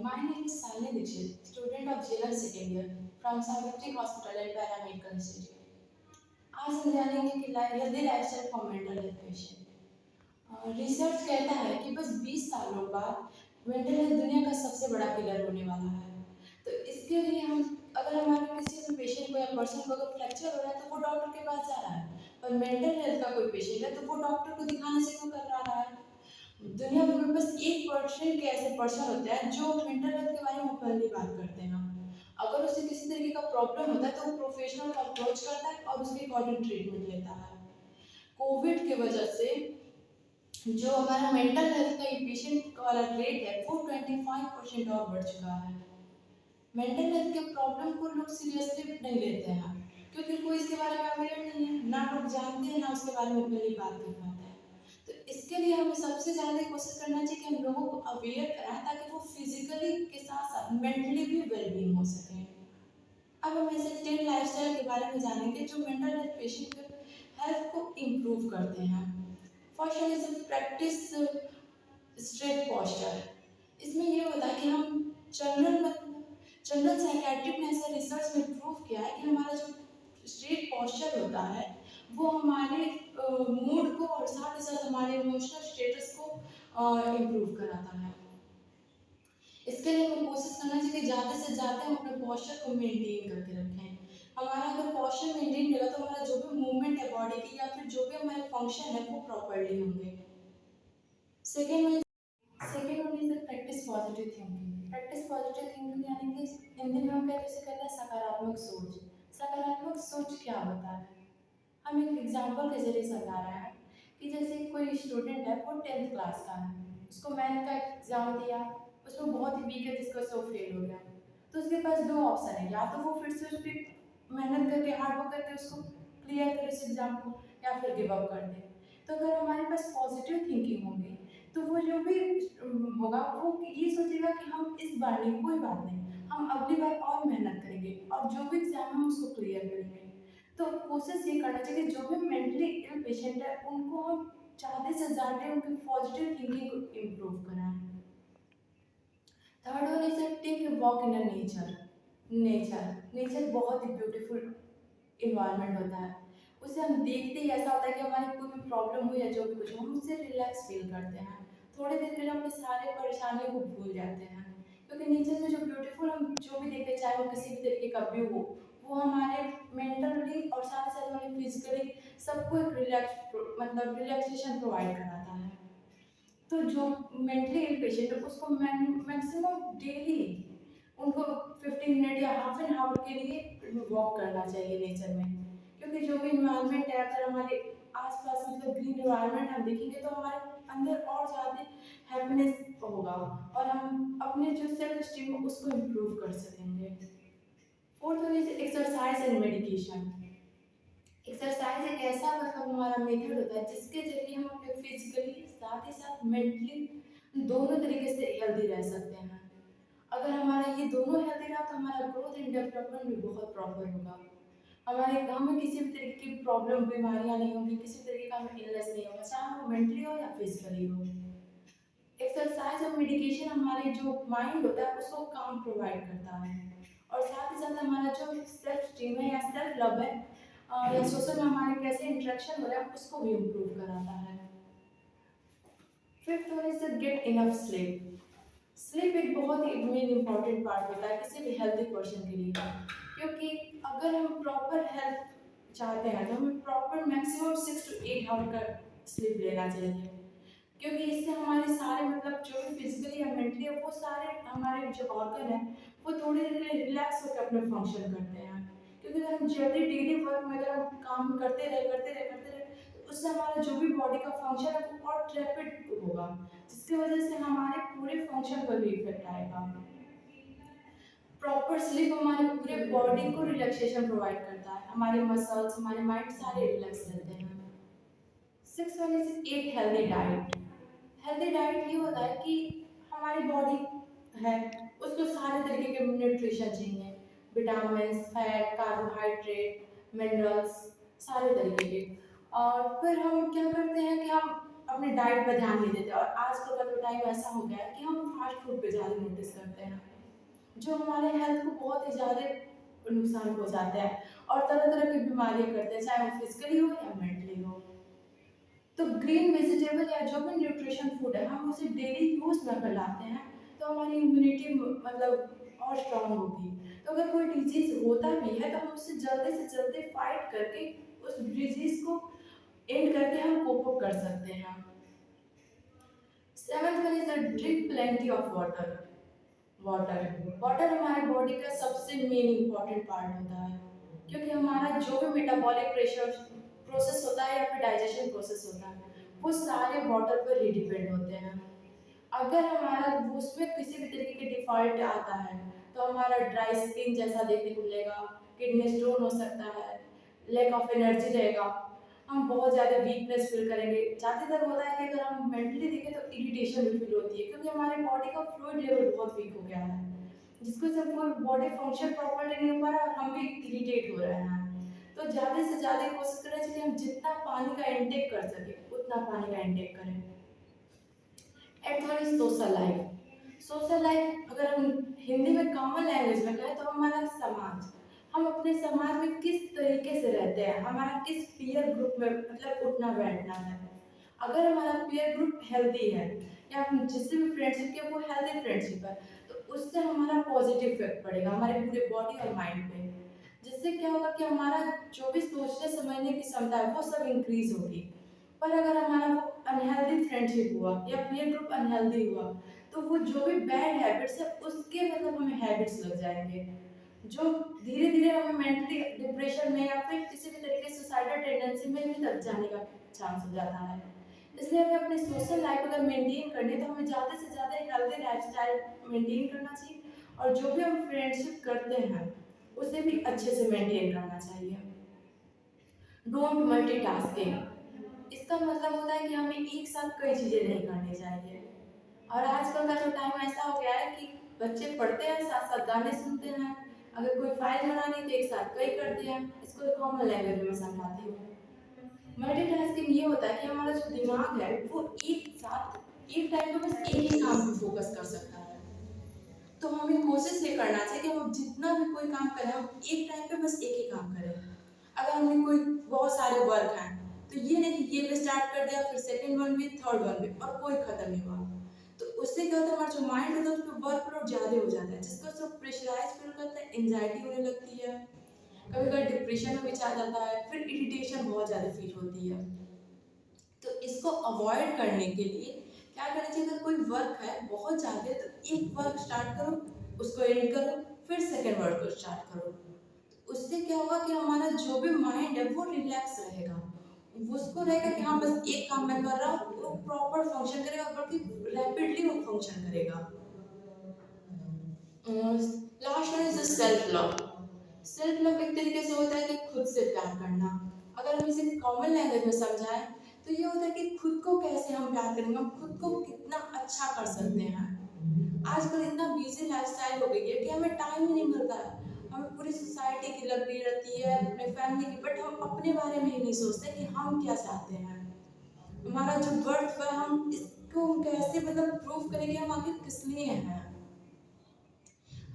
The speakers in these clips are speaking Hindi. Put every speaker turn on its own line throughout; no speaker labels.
My name is Salini Dixit, student of JLM second year from Savitri Hospital and Paramedical Institute. आज हम जानेंगे कि healthy lifestyle for mental health patient. Research कहता है कि बस 20 सालों बाद मेंटल हेल्थ दुनिया का सबसे बड़ा किलर होने वाला है। तो इसके लिए हम अगर हमारे किसी भी पेशेंट को या पर्सन को अगर फ्रैक्चर हो रहा है तो वो डॉक्टर के पास जा रहा है, पर मेंटल हेल्थ का कोई पेशेंट है तो वो डॉक्टर को दिखाने से क्यों कर रहा है। दुनिया भर में बस 1% के ऐसे पर्सन होते हैं जो मेंटल हेल्थ के बारे में ओपनली बात करते हैं। अगर उसे किसी तरीके का प्रॉब्लम होता है तो वो प्रोफेशनल को अप्रोच करता है और उसके अकॉर्डिंग ट्रीटमेंट लेता है। कोविड की वजह से जो हमारा मेंटल हेल्थ का पेशेंट वाला रेट है वो 25% और बढ़ चुका है। मेंटल हेल्थ के प्रॉब्लम को लोग सीरियसली नहीं लेते हैं क्योंकि कोई इसके बारे में अवेयर नहीं है, ना लोग जानते हैं ना उसके बारे में ओपनली बात कर पाते हैं। तो इसके लिए हमें सबसे ज़्यादा कोशिश करना चाहिए कि हम लोगों को अवेयर कराएं ताकि वो फिजिकली के साथ साथ मेंटली भी वेलबींग हो सके। अब हम ऐसे 10 लाइफस्टाइल के बारे में जानेंगे जो मेंटल हेल्थ पेशेंट के हेल्थ को इम्प्रूव करते हैं। First one is practice straight posture. इसमें ये होता है कि हम जनरल साइकेट्रिक ने ऐसा रिसर्च में प्रूव किया है कि हमारा जो स्ट्रेट पोस्चर होता है वो हमारे मूड को और साथ ही साथ हमारे इमोशनल स्टेटस को इम्प्रूव कराता है। इसके लिए हमें कोशिश करना चाहिए कि ज़्यादा से ज़्यादा हम अपने पोस्चर को मेंटेन करके रखें। हमारा अगर पोस्चर मेंटेन रहेगा तो हमारा जो भी मूवमेंट है बॉडी की या फिर जो भी हमारे फंक्शन है वो प्रॉपरली होंगे। Second one second one is practice positive thinking. Practice positive thinking यानी कि हिंदी में हम कहते हैं सकारात्मक सोच। सकारात्मक सोच क्या होता है, हम एक एग्जाम्पल के जरिए समझा रहे हैं कि जैसे कोई स्टूडेंट है वो 10th क्लास का है, उसको मैथ का एग्जाम दिया, उसमें बहुत ही वीक है जिसको से वो फेल हो गया। तो उसके पास दो ऑप्शन है, या तो वो फिर से उस पर मेहनत करके हार्ड वर्क करके उसको क्लियर करे उस एग्जाम को, या फिर गिव अप कर दे। तो अगर हमारे पास पॉजिटिव थिंकिंग होगी तो वो जो भी होगा वो ये सोचेगा कि हम इस बार नहीं, कोई बात नहीं, हम अगली बार और मेहनत करेंगे और जो भी एग्जाम है हम उसको क्लियर करेंगे। तो कोशिश ये करना चाहिए कि जो भी मेंटली इल पेशेंट है उनको हम ज़्यादा से ज़्यादा उनकी पॉजिटिव थिंकिंग को इम्प्रूव कराएं। Third one is take walk in nature. Nature बहुत ही ब्यूटीफुल इन्वायरमेंट होता है, उसे हम देखते ही ऐसा होता है कि हमारी कोई भी प्रॉब्लम हो या जो भी कुछ हो हम उससे रिलैक्स फील करते हैं, थोड़ी देर के लिए अपने सारे परेशानियों को भूल जाते हैं। क्योंकि नेचर में जो ब्यूटीफुल हम जो भी देखते हैं चाहे वो किसी भी तरीके का व्यू हो वो हमारे मेंटली और साथ ही साथ हमारे फिजिकली सबको एक रिलैक्सेशन प्रोवाइड कराता है। तो जो मेंटली इल पेशेंट है उसको मैक्सिमम डेली उनको 15 मिनट या हाफ एन आवर के लिए वॉक करना चाहिए नेचर में। क्योंकि जो भी इन्वायरमेंट है अगर हमारे आसपास ग्रीन इन्वायरमेंट हम देखेंगे तो हमारे अंदर और ज़्यादा हैप्पीनेस होगा और हम अपने जो सेल्फ स्टीम है उसको इम्प्रूव कर सकेंगे। Fourth one is exercise and medication. Exercise एक ऐसा हमारा मेथड होता है जिसके जरिए हम अपने फिजिकली साथ ही साथ मेंटली दोनों तरीके से हेल्दी रह सकते हैं। अगर हमारा ये दोनों हेल्दी रहा तो हमारा ग्रोथ एंड डेवलपमेंट भी बहुत प्रॉपर होगा। हमारे हमें किसी भी तरीके की प्रॉब्लम बीमारियां नहीं होंगी, किसी तरीके का हमें इलनेस नहीं होगा, चाहे वो मेंटली हो या फिजिकली हो। एक्सरसाइज और मेडिकेशन हमारे जो माइंड होता है उसको काम प्रोवाइड करता है और साथ ही साथ हमारा जो सेल्फ स्टीम है या सेल्फ लव है या सोशल में हमारे कैसे इंटरेक्शन हो रहा है उसको भी इम्प्रूव कराता है। Fifth one is get enough sleep. Sleep एक बहुत ही मेन इम्पॉर्टेंट पार्ट होता है किसी भी हेल्दी पर्सन के लिए, क्योंकि अगर हम प्रॉपर हेल्थ चाहते हैं तो हमें प्रॉपर मैक्सिमम 6 to 8 आवर का स्लीप लेना चाहिए। क्योंकि इससे हमारे सारे जो भी फिजिकली या मेंटली है वो सारे हमारे जो ऑर्गन है वो थोड़ी देर के लिए रिलैक्स होकर अपने फंक्शन करते हैं। क्योंकि अगर हम जल्दी डेली वर्क में अगर हम काम करते रहे तो उससे हमारा जो भी बॉडी का फंक्शन है वो और रैपिड होगा, जिसकी वजह से हमारे पूरे फंक्शन पर भी इफेक्ट आएगा। प्रॉपर स्लीप हमारे पूरे बॉडी को रिलैक्सेशन प्रोवाइड करता है, हमारे मसल्स हमारे माइंड सारे रिलैक्स रहते हैं। Six one is eat healthy diet. Healthy diet ये होता है कि हमारी बॉडी है उसको सारे तरीके के न्यूट्रिशन चाहिए, विटामिन, फैट, कार्बोहाइड्रेट, मिनरल्स, सारे तरीके के। और फिर हम क्या करते हैं कि हम अपने डाइट पर ध्यान नहीं देते, और आजकल का तो टाइम ऐसा हो गया है कि हम फास्ट फूड पे ज़्यादा नोटिस करते हैं, जो हमारे हेल्थ को बहुत ही ज़्यादा नुकसान पहुंचाते हैं और तरह तरह की बीमारियां करते हैं, चाहे वो फिजिकली हो या मेंटली हो। तो ग्रीन वेजिटेबल या जो भी न्यूट्रिशन फूड है, हम उसे डेली यूज में अगर लाते हैं तो हमारी इम्यूनिटी मतलब और स्ट्रांग होगी। तो अगर कोई डिजीज होता भी है तो हम उससे जल्दी से जल्दी फाइट करके उस डिजीज को एंड करके हम कोप अप कर सकते हैं। Seventh one is drink plenty of water. Water water हमारे बॉडी का सबसे मेन इंपॉर्टेंट पार्ट होता है, क्योंकि हमारा जो भी मेटाबॉलिक प्रेशर प्रोसेस होता है या फिर डाइजेशन प्रोसेस होता है, वो सारे वाटर पर ही डिपेंड होते हैं। अगर हमारा उसमें किसी भी तरीके के डिफॉल्ट आता है तो हमारा ड्राई स्किन जैसा देखने को मिलेगा, किडनी स्टोन हो सकता है, लैक ऑफ एनर्जी रहेगा, हम बहुत ज़्यादा वीकनेस फील करेंगे। ज़्यादातर होता है कि अगर हम मेंटली देखें तो इरिटेशन भी फील होती है, क्योंकि हमारे बॉडी का फ्लूइड लेवल बहुत वीक हो गया है, जिसको से बॉडी फंक्शन प्रॉपर्ली नहीं हो पा रहा और हम भी इरिटेट हो रहे हैं। तो ज़्यादा से ज़्यादा कोशिश करना चाहिए हम जितना पानी का इंटेक कर सके उतना पानी का इंटेक करें। At third is social life. Social life अगर हम हिंदी में कॉमन लैंग्वेज में कहें तो हमारा समाज, हम अपने समाज में किस तरीके से रहते हैं, हमारा किस पीयर ग्रुप में मतलब उठना बैठना है। अगर हमारा पीयर ग्रुप हेल्दी है या हम जिससे भी फ्रेंडशिप किया वो हेल्दी फ्रेंडशिप है, तो उससे हमारा पॉजिटिव इफेक्ट पड़ेगा हमारे पूरे बॉडी और माइंड पे, जिससे क्या होगा कि हमारा जो भी सोचने समझने की क्षमता है वो सब इंक्रीज होगी। पर अगर हमारा वो अनहेल्दी फ्रेंडशिप हुआ या पीयर ग्रुप अनहेल्दी हुआ, तो वो जो भी बैड हैबिट्स है उसके मतलब हमें हैबिट्स लग जाएंगे, जो धीरे धीरे हमें मेंटली डिप्रेशन में या फिर किसी भी तरीके से सुसाइडल टेंडेंसी में भी लग जाने का चांस हो जाता है। इसलिए हमें अपनी सोशल लाइफ अगर मेंटेन करनी है तो हमें ज़्यादा से ज़्यादा हेल्दी लाइफस्टाइल मेंटेन करना चाहिए, और जो भी हम फ्रेंडशिप करते हैं उसे भी अच्छे से मेंटेन करना चाहिए। डोंट मल्टीटास्किंग, इसका मतलब होता है कि हमें एक साथ कई चीज़ें नहीं करनी चाहिए। और आजकल का जो टाइम ऐसा हो गया है कि बच्चे पढ़ते हैं साथ साथ गाने सुनते हैं, अगर कोई फाइल बनानी है तो एक साथ कई करते हैं। इसको कॉमन लैंग्वेज में समझाती हूँ। मल्टीटास्किंग ये होता है कि हमारा जो दिमाग है वो एक साथ एक टाइम पे बस एक ही काम पे फोकस कर सकता है। तो हमें कोशिश ये करना चाहिए कि हम जितना भी कोई काम करें हम एक टाइम पे बस एक ही काम करें। अगर हमने कोई बहुत सारे वर्क हैं तो ये नहीं कि ये भी स्टार्ट कर दिया फिर सेकंड वन भी थर्ड वन भी और कोई खत्म नहीं हुआ, तो उससे क्या होता है हमारा जो माइंड होता है उस पर वर्कलोड ज़्यादा हो जाता है, जिसको सब प्रेशराइज फील करता है, एंजाइटी होने लगती है, कभी कभी डिप्रेशन में भी जा जाता है, फिर इरिटेशन बहुत ज़्यादा फील होती है। तो इसको अवॉइड करने के लिए क्या करना चाहिए, अगर कोई वर्क है बहुत ज़्यादा तो एक वर्क स्टार्ट करो, उसको एंड करो, फिर सेकेंड वर्क को स्टार्ट करो। उससे क्या होगा कि हमारा जो भी माइंड है वो रिलैक्स रहेगा, उसको रहेगा कि हाँ बस एक काम मैं कर रहा हूँ, वो प्रॉपर फंक्शन करेगा, बल्कि रैपिडली वो फंक्शन करेगा। Last one is self love. Self love एक तरीके से होता है कि खुद से प्यार करना। अगर हम इसे कॉमन लैंग्वेज में समझाएं तो ये होता है कि खुद को कैसे हम प्यार करेंगे, हम खुद को कितना अच्छा कर सकते हैं। आजकल इतना बिजी लाइफस्टाइल हो गई है कि हमें टाइम ही नहीं मिलता है, हमें पूरी सोसाइटी की लग रही रहती है, अपने फैमिली की, बट हम अपने बारे में ही नहीं सोचते कि हम क्या चाहते हैं, हमारा जो बर्थ है हम इसको कैसे मतलब प्रूव करें कि हम आखिर किस लिए हैं।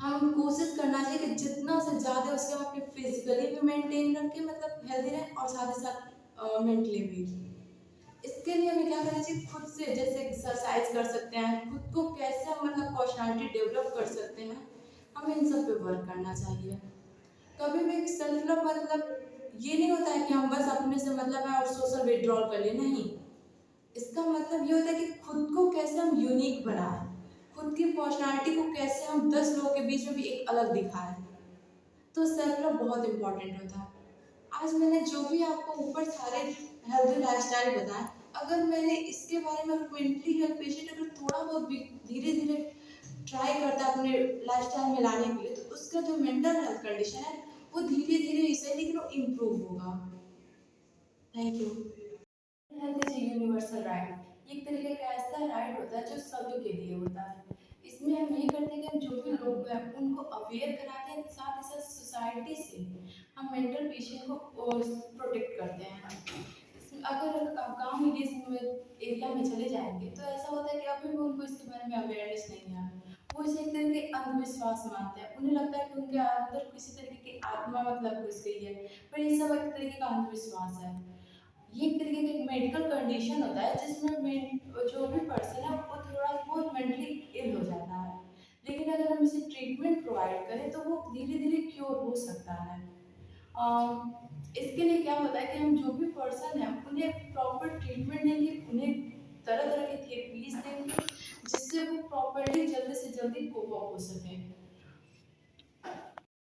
हम कोशिश करना चाहिए कि जितना से ज़्यादा उसके हम अपने फिजिकली भी मेंटेन रखें मतलब हेल्दी रहें, और साथ ही साथ मेंटली भी। इसके लिए हमें क्या करना चाहिए, खुद से जैसे एक्सरसाइज कर सकते हैं, खुद को कैसे हम मतलब पर्सनालिटी डेवलप कर सकते हैं, हमें इन सब पे वर्क करना चाहिए। कभी भी सेल्फ लव मतलब ये नहीं होता है कि हम बस अपने से मतलब है और सोशल विड्रॉल कर ले, नहीं। इसका मतलब ये होता है कि खुद को कैसे हम यूनिक बनाएं, खुद की पर्सनालिटी को कैसे हम 10 लोगों के बीच में भी एक अलग दिखाएं। तो सेल्फ लव बहुत इंपॉर्टेंट होता है। आज मैंने जो भी आपको ऊपर सारे हेल्दी लाइफस्टाइल बताए, अगर मैंने इसके बारे में मेंटली हेल्थ पेशेंट अगर थोड़ा बहुत भी धीरे धीरे ट्राई करता है अपने लाइफस्टाइल में लाने के लिए, तो उसका जो मेंटल हेल्थ कंडीशन है वो धीरे धीरे इसे लेकिन वो इम्प्रूव होगा। Thank you. Health is universal right, एक तरीके का ऐसा राइट होता है जो सभी के लिए होता है। इसमें हम ये करते हैं कि हम जो भी लोग हैं उनको अवेयर कराते हैं, साथ ही साथ सोसाइटी से हम मेंटल पेशेंट को प्रोटेक्ट करते हैं। अगर आप गाँव एरिया में चले जाएँगे तो ऐसा होता है कि अभी भी उनको इसके बारे में अवेयरनेस नहीं है। वो इसे एक तरह के अंधविश्वास मानते हैं। उन्हें लगता है कि उनके अंदर किसी तरीके की आत्मा मतलब घुस गई है, पर ये सब एक तरीके का अंधविश्वास है। ये एक तरीके का एक मेडिकल कंडीशन होता है जिसमें जो भी पर्सन है वो थोड़ा बहुत मेंटली इल हो जाता है। लेकिन अगर हम इसे ट्रीटमेंट प्रोवाइड करें तो वो धीरे-धीरे क्योर हो सकता है। इसके लिए क्या होता है कि हम जो भी पर्सन है उन्हें प्रॉपर ट्रीटमेंट